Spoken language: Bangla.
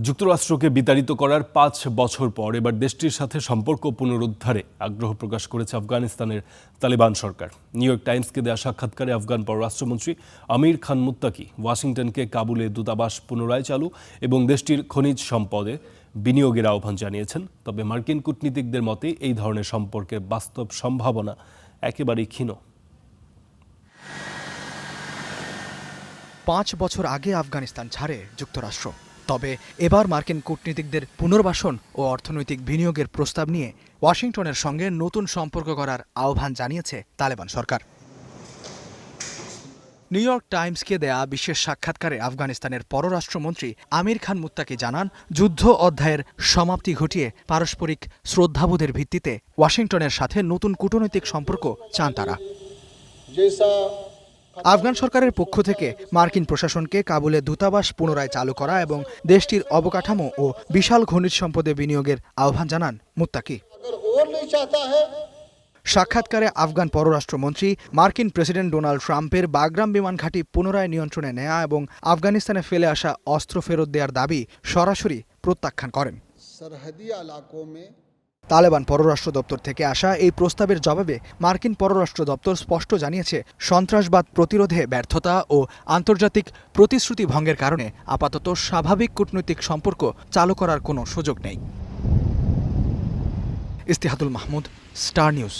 যুক্তরাষ্ট্রকে বিতাড়িত করার ৫ বছর পর এবার দেশটির সাথে সম্পর্ক পুনরুদ্ধারে আগ্রহ প্রকাশ করেছে আফগানিস্তানের তালেবান সরকার। নিউ ইয়র্ক টাইমসকে দেয়া সাক্ষাৎকারে আফগান পররাষ্ট্রমন্ত্রী আমির খান মুত্তাকি ওয়াশিংটনকে কাবুলে দূতাবাস পুনরায় চালু এবং দেশটির খনিজ সম্পদে বিনিয়োগের আহ্বান জানিয়েছেন। তবে মার্কিন কূটনীতিকদের মতে এই ধরনের সম্পর্কের বাস্তব সম্ভাবনা একেবারেই ক্ষীণ। ৫ বছর আগে আফগানিস্তান ছাড়ে যুক্তরাষ্ট্র। তবে এবার মার্কিন কূটনীতিকদের পুনর্বাসন ও অর্থনৈতিক বিনিয়োগের প্রস্তাব নিয়ে ওয়াশিংটনের সঙ্গে নতুন সম্পর্ক করার আহ্বান জানিয়েছে তালেবান সরকার। নিউ ইয়র্ক টাইমসকে দেয়া বিশেষ সাক্ষাৎকারে আফগানিস্তানের পররাষ্ট্রমন্ত্রী আমির খান মুত্তাকি জানান, যুদ্ধ অধ্যায়ের সমাপ্তি ঘটিয়ে পারস্পরিক শ্রদ্ধাবোধের ভিত্তিতে ওয়াশিংটনের সাথে নতুন কূটনৈতিক সম্পর্ক চান তারা। আফগান সরকারের পক্ষ থেকে মার্কিন প্রশাসনকে কাবুলে দূতাবাস পুনরায় চালু করা এবং দেশটির অবকাঠামো ও বিশাল খনিজ সম্পদে বিনিয়োগের আহ্বান জানান মুত্তাকি। সাক্ষাৎকারে আফগান পররাষ্ট্রমন্ত্রী মার্কিন প্রেসিডেন্ট ডোনাল্ড ট্রাম্পের বাগরাম বিমান ঘাঁটি পুনরায় নিয়ন্ত্রণে নেয়া এবং আফগানিস্তানে ফেলে আসা অস্ত্র ফেরত দেওয়ার দাবি সরাসরি প্রত্যাখ্যান করেন। তালেবান পররাষ্ট্র দপ্তর থেকে আসা এই প্রস্তাবের জবাবে মার্কিন পররাষ্ট্র দপ্তর স্পষ্ট জানিয়েছে, সন্ত্রাসবাদ প্রতিরোধে ব্যর্থতা ও আন্তর্জাতিক প্রতিশ্রুতি ভঙ্গের কারণে আপাতত স্বাভাবিক কূটনৈতিক সম্পর্ক চালু করার কোনো সুযোগ নেই। ইস্তিহাদুল মাহমুদ, স্টার নিউজ।